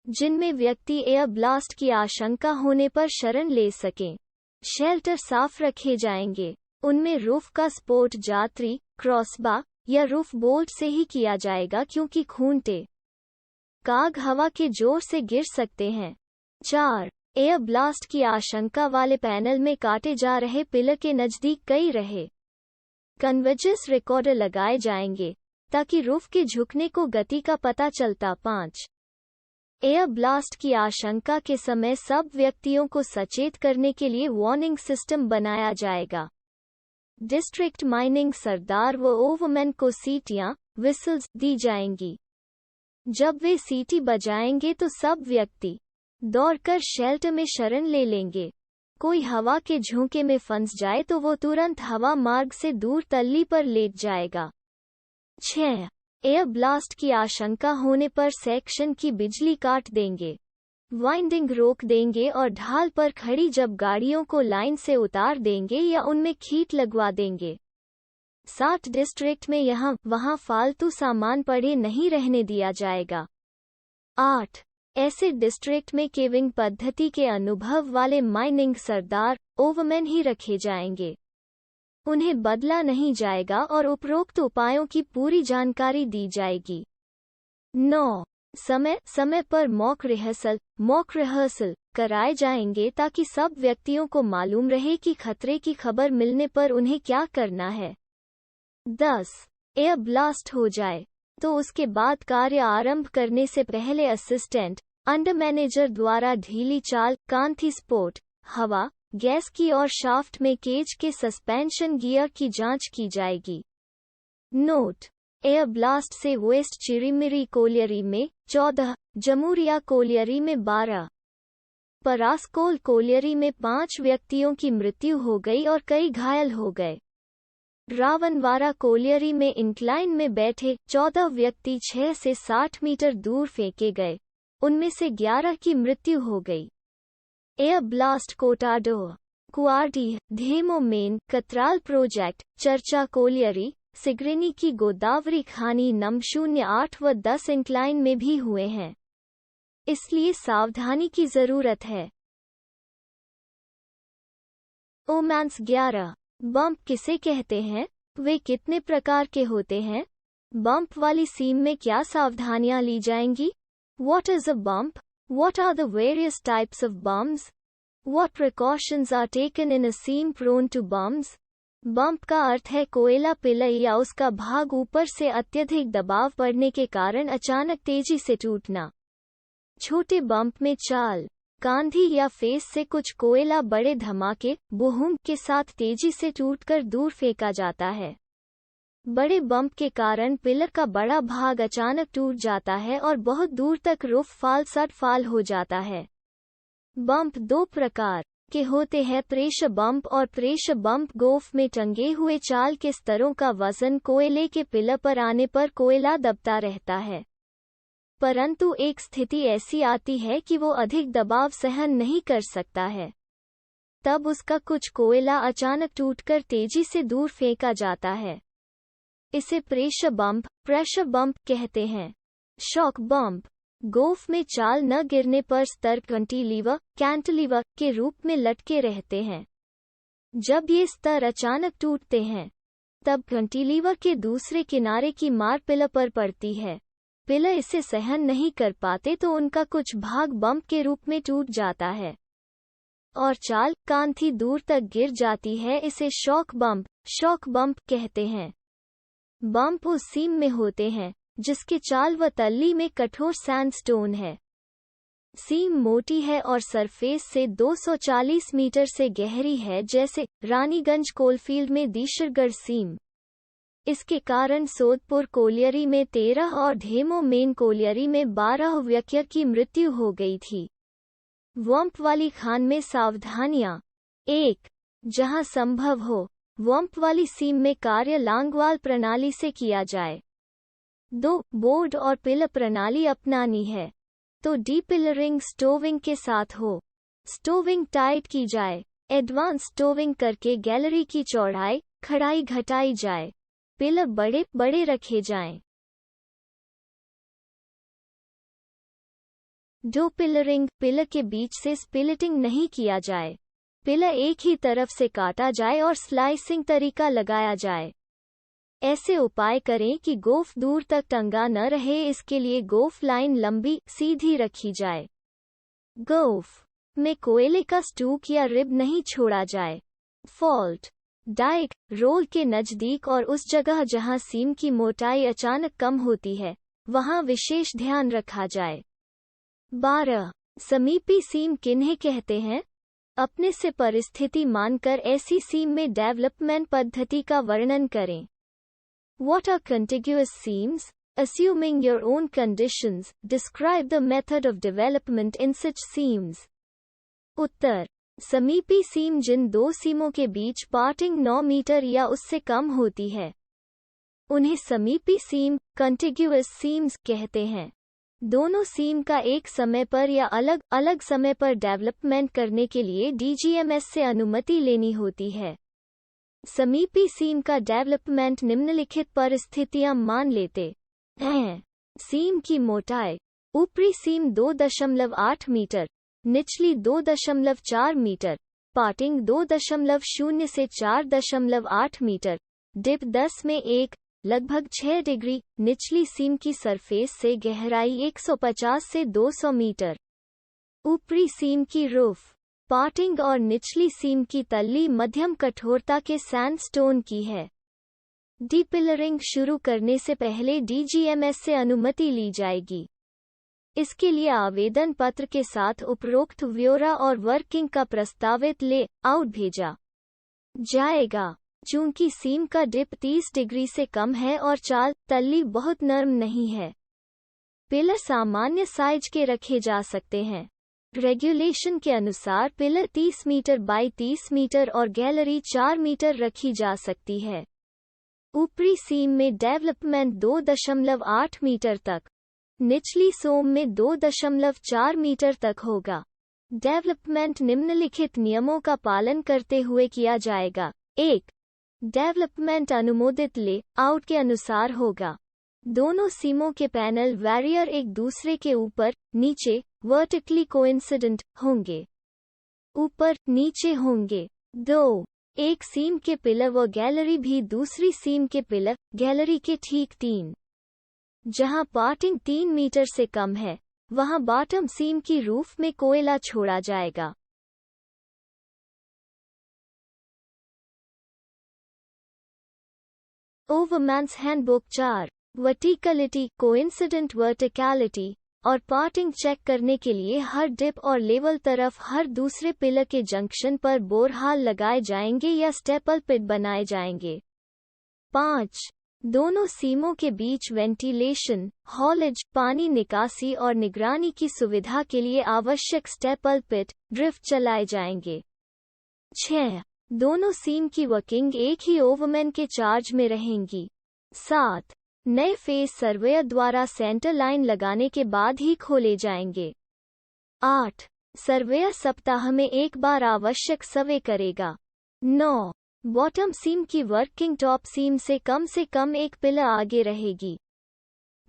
जिनमें व्यक्ति एयर ब्लास्ट की आशंका होने पर शरण ले सकें। शेल्टर साफ रखे जाएंगे। उनमें रूफ का सपोर्ट जात्री, क्रॉसबार या रूफ बोल्ट से ही किया जाएगा क्योंकि खूंटे काग हवा के जोर से गिर सकते हैं। 4. एयर ब्लास्ट की आशंका वाले पैनल में काटे जा रहे पिलर के नजदीक कई रहे कन्वर्जेंस रिकॉर्डर लगाए जाएंगे ताकि रूफ के झुकने को गति का पता चलता। 5. एयर ब्लास्ट की आशंका के समय सब व्यक्तियों को सचेत करने के लिए वार्निंग सिस्टम बनाया जाएगा। डिस्ट्रिक्ट माइनिंग सरदार व ओवरमैन को सीटियां, विसल्स दी जाएंगी। जब वे सीटी बजाएंगे तो सब व्यक्ति दौड़कर शेल्टर में शरण ले लेंगे। कोई हवा के झोंके में फंस जाए तो वो तुरंत हवा मार्ग से दूर तल्ली पर लेट जाएगा। 6. एयर ब्लास्ट की आशंका होने पर सेक्शन की बिजली काट देंगे, वाइंडिंग रोक देंगे और ढाल पर खड़ी जब गाड़ियों को लाइन से उतार देंगे या उनमें खींच लगवा देंगे। 7. डिस्ट्रिक्ट में यहाँ वहाँ फालतू सामान पड़े नहीं रहने दिया जाएगा। 8. ऐसे डिस्ट्रिक्ट में केविंग पद्धति के अनुभव वाले माइनिंग सरदार, ओवरमैन ही रखे जाएंगे। उन्हें बदला नहीं जाएगा और उपरोक्त उपायों की पूरी जानकारी दी जाएगी। 9. समय पर मॉक रिहर्सल कराए जाएंगे ताकि सब व्यक्तियों को मालूम रहे कि खतरे की खबर मिलने पर उन्हें क्या करना है। 10. एयर ब्लास्ट हो जाए तो उसके बाद कार्य आरंभ करने से पहले असिस्टेंट अंडर मैनेजर द्वारा ढीली चाल, कांथी स्पोर्ट, हवा, गैस की और शाफ्ट में केज के सस्पेंशन गियर की जांच की जाएगी। नोट: एयर ब्लास्ट से वेस्ट चिरिमिरी कोलियरी में 14, जमूरिया कोलियरी में 12, परास्कोल कोलियरी में 5 व्यक्तियों की मृत्यु हो गई और कई घायल हो गए। रावनवारा कोलियरी में इंक्लाइन में बैठे 14 व्यक्ति 6 से 60 मीटर दूर फेंके गए, उनमें से 11 की मृत्यु हो गई। एयर ब्लास्ट कोटाडो, कुआर्डी, धेमो मेन, कतराल प्रोजेक्ट, चर्चा कोलियरी, सिगरेनी की गोदावरी खानी नम 08 व 10 इंक्लाइन में भी हुए हैं, इसलिए सावधानी की जरूरत है। ओमांस 11, बम्प किसे कहते हैं? वे कितने प्रकार के होते हैं? बम्प वाली सीम में क्या सावधानियां ली जाएंगी? What is a bump? What are the various types of bumps? What precautions are taken in a seam prone to bumps? Bump का अर्थ है कोयला पिलर या उसका भाग ऊपर से अत्यधिक दबाव पड़ने के कारण अचानक तेजी से टूटना। छोटे बम्प में चाल, कांधी या फेस से कुछ कोयला बड़े धमाके, बूम के साथ तेजी से टूटकर दूर फेंका जाता है। बड़े बम्प के कारण पिलर का बड़ा भाग अचानक टूट जाता है और बहुत दूर तक रूफ फाल हो जाता है। बम्प 2 प्रकार के होते हैं, प्रेशर बम्प और प्रेशर बम्प। गोफ में टंगे हुए चाल के स्तरों का वजन कोयले के पिलर पर आने पर कोयला दबता रहता है, परंतु एक स्थिति ऐसी आती है कि वो अधिक दबाव सहन नहीं कर सकता है, तब उसका कुछ कोयला अचानक टूटकर तेजी से दूर फेंका जाता है। इसे प्रेशर बम्प कहते हैं। शॉक बम्प, गोफ में चाल न गिरने पर स्तर कैंटिलीवर के रूप में लटके रहते हैं। जब ये स्तर अचानक टूटते हैं, तब कैंटिलीवर के दूसरे किनारे की मार पिलर पर पड़ती है। पिलर इसे सहन नहीं कर पाते तो उनका कुछ भाग बम्प के रूप में टूट जाता है और चाल कांथी दूर तक गिर जाती है। इसे शॉक बम्प कहते हैं। बम्प उस सीम में होते हैं जिसके चाल व तल्ली में कठोर सैंडस्टोन है। सीम मोटी है और सरफेस से 240 मीटर से गहरी है, जैसे रानीगंज कोलफील्ड में दीशरगढ़ सीम। इसके कारण सोदपुर कोलियरी में 13 और ढेमो मेन कोलियरी में 12 व्यक्तियों की मृत्यु हो गई थी। वम्प वाली खान में सावधानियां। 1. जहां संभव हो, वम्प वाली सीम में कार्य लांगवाल प्रणाली से किया जाए। 2. बोर्ड और पिलर प्रणाली अपनानी है तो डीपिलरिंग स्टोविंग के साथ हो। स्टोविंग टाइट की जाए। एडवांस स्टोविंग करके गैलरी की चौड़ाई खड़ाई घटाई जाए। पिलर बड़े रखे जाएं। डो पिलरिंग, पिलर के बीच से स्पिलिटिंग नहीं किया जाए। पिलर एक ही तरफ से काटा जाए और स्लाइसिंग तरीका लगाया जाए। ऐसे उपाय करें कि गोफ दूर तक टंगा न रहे। इसके लिए गोफ लाइन लंबी सीधी रखी जाए। गोफ में कोयले का स्टूक या रिब नहीं छोड़ा जाए। फॉल्ट डाइक, रोल के नजदीक और उस जगह जहां सीम की मोटाई अचानक कम होती है, वहां विशेष ध्यान रखा जाए। 12. समीपी सीम किन्हें कहते हैं? अपने से परिस्थिति मानकर ऐसी सीम में डेवलपमेंट पद्धति का वर्णन करें। What are contiguous seams? Assuming your own conditions, describe the method of development in such seams. उत्तर: समीपी सीम जिन दो सीमों के बीच पार्टिंग 9 मीटर या उससे कम होती है, उन्हें समीपी सीम, contiguous seams कहते हैं। दोनों सीम का एक समय पर या अलग अलग समय पर डेवलपमेंट करने के लिए DGMS से अनुमति लेनी होती है। समीपी सीम का डेवलपमेंट निम्नलिखित परिस्थितियां मान लेते हैं। सीम की मोटाई: ऊपरी सीम 2.8 मीटर, निचली 2.4 मीटर, पार्टिंग 2.0 से 4.8 मीटर, डिप 10 में 1, लगभग 6 डिग्री, निचली सीम की सरफेस से गहराई 150 से 200 मीटर। ऊपरी सीम की रूफ, पार्टिंग और निचली सीम की तल्ली मध्यम कठोरता के सैंडस्टोन की है। डीपिलरिंग शुरू करने से पहले DGMS से अनुमति ली जाएगी। इसके लिए आवेदन पत्र के साथ उपरोक्त ब्यौरा और वर्किंग का प्रस्तावित ले-आउट भेजा जाएगा। चूंकि सीम का डिप 30 डिग्री से कम है और चाल तल्ली बहुत नरम नहीं है, पिलर सामान्य साइज के रखे जा सकते हैं। रेगुलेशन के अनुसार पिलर 30 मीटर बाई 30 मीटर और गैलरी 4 मीटर रखी जा सकती है। ऊपरी सीम में डेवलपमेंट 2.8 मीटर तक, निचली सोम में 2.4 मीटर तक होगा। डेवलपमेंट निम्नलिखित नियमों का पालन करते हुए किया जाएगा। 1. डेवलपमेंट अनुमोदित ले-आउट के अनुसार होगा। दोनों सीमों के पैनल वैरियर एक दूसरे के ऊपर नीचे वर्टिकली कोइंसिडेंट होंगे, ऊपर नीचे होंगे। 2. एक सीम के पिलर व गैलरी भी दूसरी सीम के पिलर गैलरी के ठीक 3। जहां पार्टिंग 3 मीटर से कम है, वहां बॉटम सीम की रूफ में कोयला छोड़ा जाएगा। ओवरमैन्स हैंडबुक 4. वर्टिकलिटी, कोइंसिडेंट वर्टिकलिटी और पार्टिंग चेक करने के लिए हर डिप और लेवल तरफ हर दूसरे पिलर के जंक्शन पर बोरहाल लगाए जाएंगे या स्टेपल पिट बनाए जाएंगे। 5. दोनों सीमों के बीच वेंटिलेशन, हॉलेज, पानी निकासी और निगरानी की सुविधा के लिए आवश्यक स्टेपल पिट, ड्रिफ्ट चलाए जाएंगे। 6. दोनों सीम की वर्किंग एक ही ओवरमैन के चार्ज में रहेंगी। 7. नए फेस सर्वेयर द्वारा सेंटर लाइन लगाने के बाद ही खोले जाएंगे। 8. सर्वेयर सप्ताह में एक बार आवश्यक सर्वे करेगा। 9. बॉटम सीम की वर्किंग टॉप सीम से कम एक पिलर आगे रहेगी।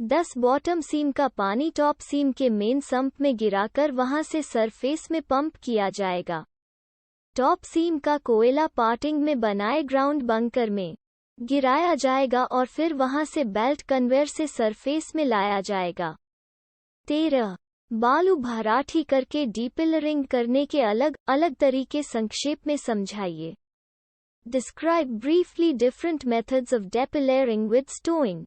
10 बॉटम सीम का पानी टॉप सीम के मेन सम्प में गिराकर वहां से सरफेस में पंप किया जाएगा। टॉप सीम का कोयला पार्टिंग में बनाए ग्राउंड बंकर में गिराया जाएगा और फिर वहां से बेल्ट कन्वेयर से सरफेस में लाया जाएगा। 13 बालू भराठी करके डीपिलरिंग करने के अलग अलग तरीके संक्षेप में समझाइए। Describe briefly different methods of depilaring with stowing.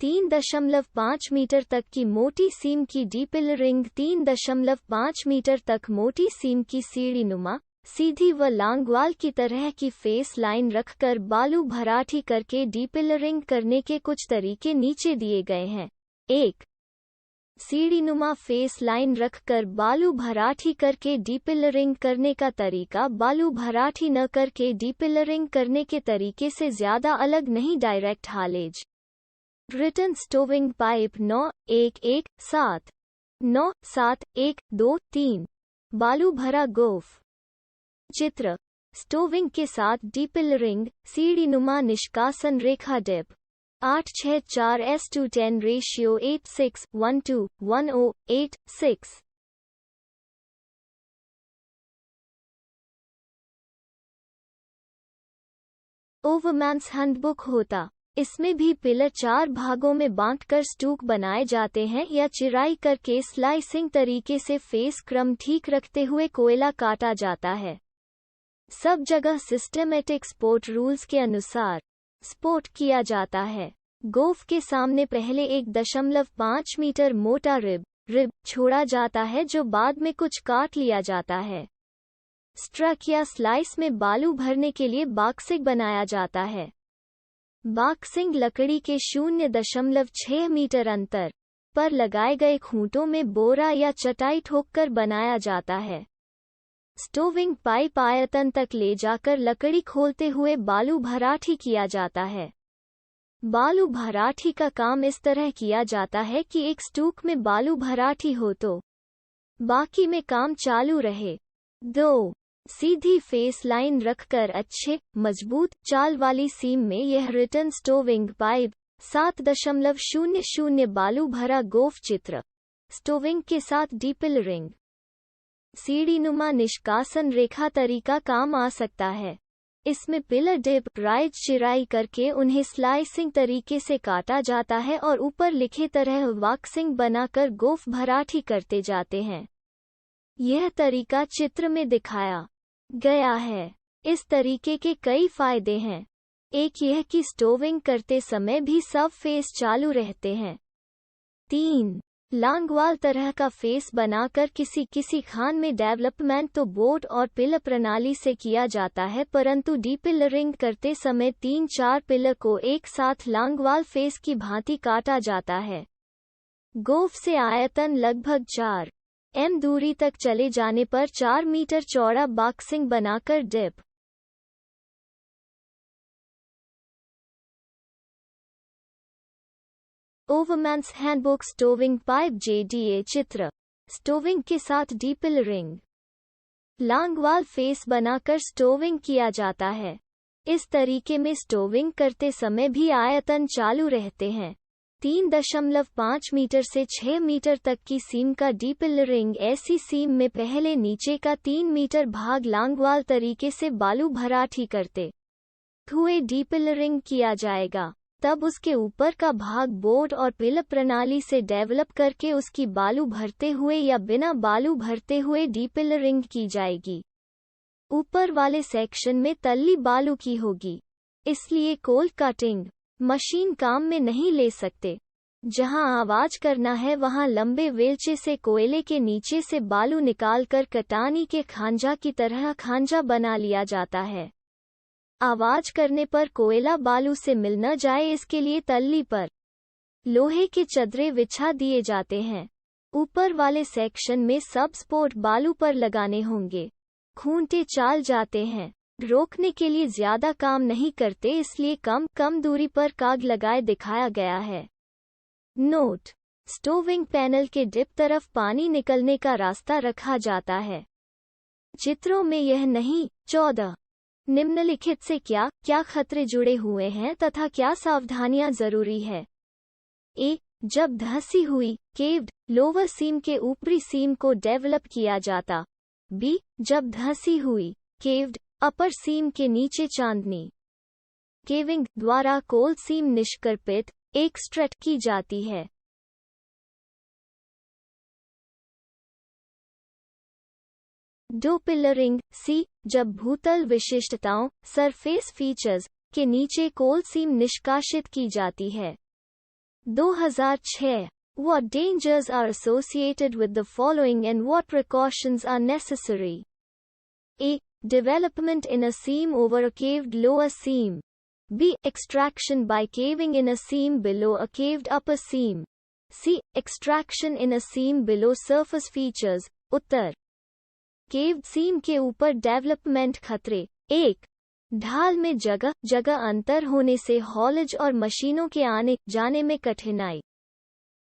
3.5 metre तक की मोटी सीम की डीपिलरिंग 3.5 मीटर तक मोटी सीम की सीढ़ीनुमा सीधी व लांगवाल की तरह की फेस लाइन रखकर बालू भराठी करके डीपिलरिंग करने के कुछ तरीके नीचे दिए गए हैं। 1. सीढ़ीनुमा फेस लाइन रखकर बालू भराठी करके डीपिलरिंग करने का तरीका बालू भराठी न करके डीपिलरिंग करने के तरीके से ज्यादा अलग नहीं। डायरेक्ट हालेज रिटर्न स्टोविंग पाइप 9-1-1-7 9-7-1-2-3 बालू भरा गोफ। चित्र स्टोविंग के साथ डीपिलरिंग सीढ़ीनुमा निष्कासन रेखा डिप 864:10 रेशियो 86:12:10:86। ओवरमैन्स हैंडबुक होता। इसमें भी पिलर 4 भागों में बांटकर स्टूक बनाए जाते हैं या चिराई करके स्लाइसिंग तरीके से फेस क्रम ठीक रखते हुए कोयला काटा जाता है। सब जगह सिस्टेमेटिक स्पोर्ट रूल्स के अनुसार स्पोर्ट किया जाता है। गोफ के सामने पहले 1.5 मीटर मोटा रिब छोड़ा जाता है जो बाद में कुछ काट लिया जाता है। स्ट्रक या स्लाइस में बालू भरने के लिए बॉक्सिंग बनाया जाता है। बॉक्सिंग लकड़ी के 0.6 मीटर अंतर पर लगाए गए खूंटों में बोरा या चटाई ठोककर बनाया जाता है। स्टोविंग पाइप आयतन तक ले जाकर लकड़ी खोलते हुए बालू भराठी किया जाता है। बालू भराठी का काम इस तरह किया जाता है कि एक स्टूक में बालू भराठी हो तो बाकी में काम चालू रहे। 2. सीधी फेस लाइन रखकर अच्छे मजबूत चाल वाली सीम में यह रिटर्न स्टोविंग पाइप 7.00 बालू भरा गोफ। चित्र स्टोविंग के साथ डीपिलरिंग सीढ़ीनुमा निष्कासन रेखा तरीका काम आ सकता है। इसमें पिलर डिप राइज चिराई करके उन्हें स्लाइसिंग तरीके से काटा जाता है और ऊपर लिखे तरह बॉक्सिंग बनाकर गोफ भराठी करते जाते हैं। यह तरीका चित्र में दिखाया गया है। इस तरीके के कई फायदे हैं। एक यह कि स्टोविंग करते समय भी सब फेस चालू रहते हैं। 3. लांगवाल तरह का फेस बनाकर किसी खान में डेवलपमेंट तो बोर्ड और पिलर प्रणाली से किया जाता है, परंतु डीपिलरिंग करते समय 3-4 पिलर को एक साथ लांगवाल फेस की भांति काटा जाता है। गोफ से आयतन लगभग 4 m दूरी तक चले जाने पर 4 मीटर चौड़ा बॉक्सिंग बनाकर डिप ओवरमैन्स हैंडबुक स्टोविंग पाइप JDA। चित्र स्टोविंग के साथ डीपिलरिंग लांगवाल फेस बनाकर स्टोविंग किया जाता है। इस तरीके में स्टोविंग करते समय भी आयतन चालू रहते हैं। 3.5 मीटर से 6 मीटर तक की सीम का डीपिलरिंग ऐसी सीम में पहले नीचे का 3 मीटर भाग लांगवाल तरीके से बालू भराठी करते हुए डीपिलरिंग किया जाएगा। तब उसके ऊपर का भाग बोर्ड और पिलर प्रणाली से डेवलप करके उसकी बालू भरते हुए या बिना बालू भरते हुए डीपिलरिंग की जाएगी। ऊपर वाले सेक्शन में तल्ली बालू की होगी, इसलिए कोल कटिंग मशीन काम में नहीं ले सकते। जहां आवाज करना है वहां लंबे वेलचे से कोयले के नीचे से बालू निकालकर कटानी के खांजा की तरह खांजा बना लिया जाता है। आवाज करने पर कोयला बालू से मिल न जाए इसके लिए तल्ली पर लोहे के चदरे बिछा दिए जाते हैं। ऊपर वाले सेक्शन में सब स्पोर्ट बालू पर लगाने होंगे। खूंटे चाल जाते हैं। रोकने के लिए ज्यादा काम नहीं करते, इसलिए कम दूरी पर काग लगाए दिखाया गया है। नोट: स्टोविंग पैनल के डिप तरफ पानी निकलने का रास्ता रखा जाता है। चित्रों में यह नहीं। 14 निम्नलिखित से क्या क्या खतरे जुड़े हुए हैं तथा क्या सावधानियां जरूरी है। ए, जब धंसी हुई केव्ड लोअर सीम के ऊपरी सीम को डेवलप किया जाता। बी, जब धंसी हुई केव्ड अपर सीम के नीचे चांदनी केविंग द्वारा कोल सीम निष्कर्पित एक्सट्रैक्ट की जाती है। डो पिलरिंग सी, जब भूतल विशिष्टताओं सरफेस फीचर्स के नीचे कोल सीम निष्कासित की जाती है। 2006 What dangers are associated with the following and what precautions are necessary? A. Development in a seam over a caved lower seam. B. Extraction by caving in a seam below a caved upper seam. C. Extraction in a seam below surface features. Uttar caved सीम के ऊपर डेवलपमेंट खतरे। 1. ढाल में जगह जगह अंतर होने से हॉलेज और मशीनों के आने जाने में कठिनाई।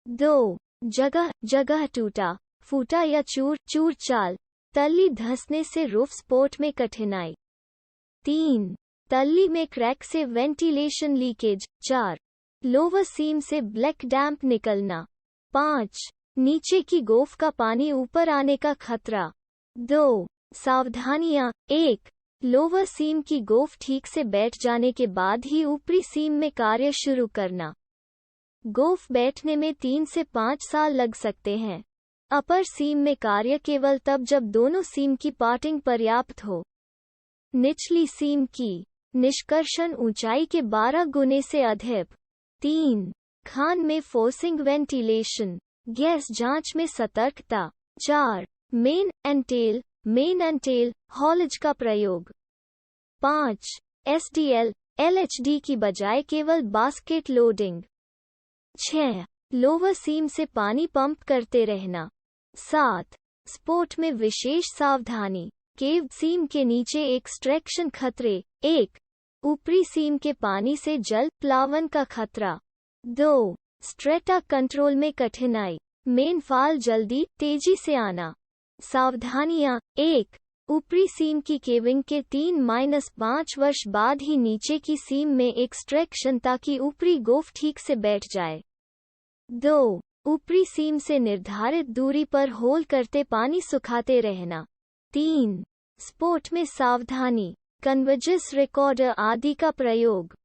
2. जगह जगह टूटा फूटा या चूर चूर चाल तल्ली धंसने से रूफ सपोर्ट में कठिनाई। 3. तल्ली में क्रैक से वेंटिलेशन लीकेज। 4. लोअर सीम से ब्लैक डैम्प निकलना। 5. नीचे की गोफ का पानी ऊपर आने का खतरा। 2. सावधानियां। 1. लोअर सीम की गोफ ठीक से बैठ जाने के बाद ही ऊपरी सीम में कार्य शुरू करना। गोफ बैठने में 3 से 5 साल लग सकते हैं। अपर सीम में कार्य केवल तब जब दोनों सीम की पार्टिंग पर्याप्त हो। निचली सीम की निष्कर्षण ऊंचाई के 12 गुने से अधिक। 3. खान में फोर्सिंग वेंटिलेशन गैस जांच में सतर्कता। 4. मेन एंड टेल हॉलेज का प्रयोग। 5. SDL LHD की बजाय केवल बास्केट लोडिंग। 6. लोअर सीम से पानी पंप करते रहना। 7. स्पोर्ट में विशेष सावधानी केव्ड सीम के नीचे एक्सट्रैक्शन खतरे। 1. ऊपरी सीम के पानी से जल प्लावन का खतरा। 2. स्ट्रेटा कंट्रोल में कठिनाई मेन फाल जल्दी तेजी से आना। सावधानियां। 1. ऊपरी सीम की केविंग के 3-5 वर्ष बाद ही नीचे की सीम में एक्सट्रैक्शन ताकि ऊपरी गोफ ठीक से बैठ जाए। 2. ऊपरी सीम से निर्धारित दूरी पर होल करते पानी सुखाते रहना। 3. स्पोर्ट में सावधानी कन्वर्जेस रिकॉर्डर आदि का प्रयोग।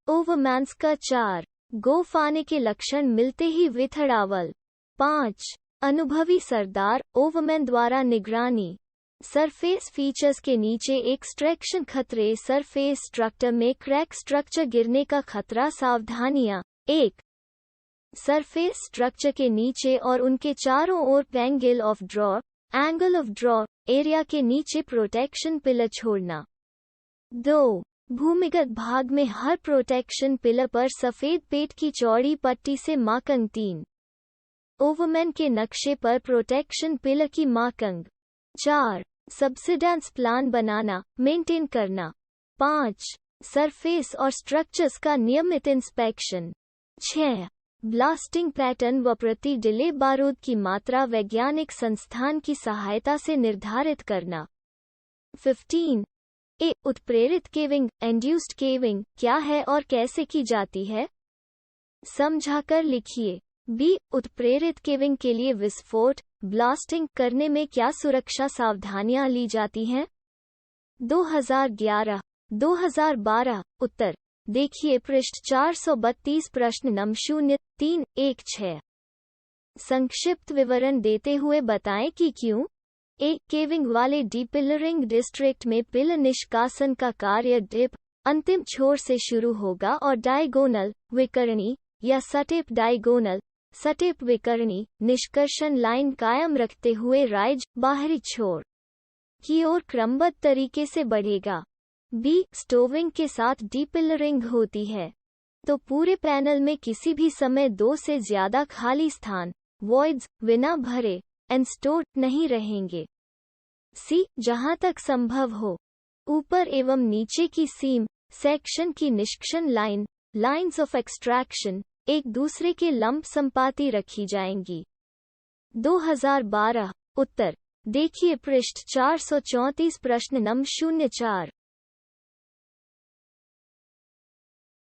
ओवरमैन्स का 4. गोफ आने के लक्षण मिलते ही विथड़ावल। 5. अनुभवी सरदार ओवरमैन द्वारा निगरानी सरफेस फीचर्स के नीचे एक्सट्रैक्शन खतरे सरफेस स्ट्रक्चर में क्रैक स्ट्रक्चर गिरने का खतरा। सावधानियां। 1. सरफेस स्ट्रक्चर के नीचे और उनके चारों ओर एंगल ऑफ ड्रॉ एरिया के नीचे प्रोटेक्शन पिलर छोड़ना। 2. भूमिगत भाग में हर प्रोटेक्शन पिलर पर सफेद पेट की चौड़ी पट्टी से मार्किंग। 3. ओवरमैन के नक्शे पर प्रोटेक्शन पिलर की मार्किंग। 4. सब्सिडेंस प्लान बनाना मेंटेन करना। 5. सरफेस और स्ट्रक्चर्स का नियमित इंस्पेक्शन। 6. ब्लास्टिंग पैटर्न व प्रति डिले बारूद की मात्रा वैज्ञानिक संस्थान की सहायता से निर्धारित करना। 15. उत्प्रेरित केविंग इंड्यूस्ड केविंग क्या है और कैसे की जाती है, समझाकर लिखिए। बी. उत्प्रेरित केविंग के लिए विस्फोट ब्लास्टिंग करने में क्या सुरक्षा सावधानियां ली जाती हैं? 2011 2012 उत्तर देखिए पृष्ठ 432 प्रश्न नंबर 0316। संक्षिप्त विवरण देते हुए बताएं कि क्यों केविंग वाले डीपिलरिंग डिस्ट्रिक्ट में पिलर निष्कासन का कार्य डिप अंतिम छोर से शुरू होगा और डायगोनल विकर्णी या सटेप डायगोनल सटेप विकर्णी निष्कर्षण लाइन कायम रखते हुए राइज बाहरी छोर की ओर क्रमबद्ध तरीके से बढ़ेगा। बी. स्टोविंग के साथ डीपिलरिंग होती है तो पूरे पैनल में किसी भी समय 2 से ज्यादा खाली स्थान वॉइड्स बिना भरे एंड स्टोर नहीं रहेंगे। सी. जहां तक संभव हो ऊपर एवं नीचे की सीम सेक्शन की निष्कर्षण लाइन्स ऑफ एक्सट्रैक्शन एक दूसरे के लंब संपाती रखी जाएंगी। 2012। उत्तर देखिए पृष्ठ 434 प्रश्न नंबर 04।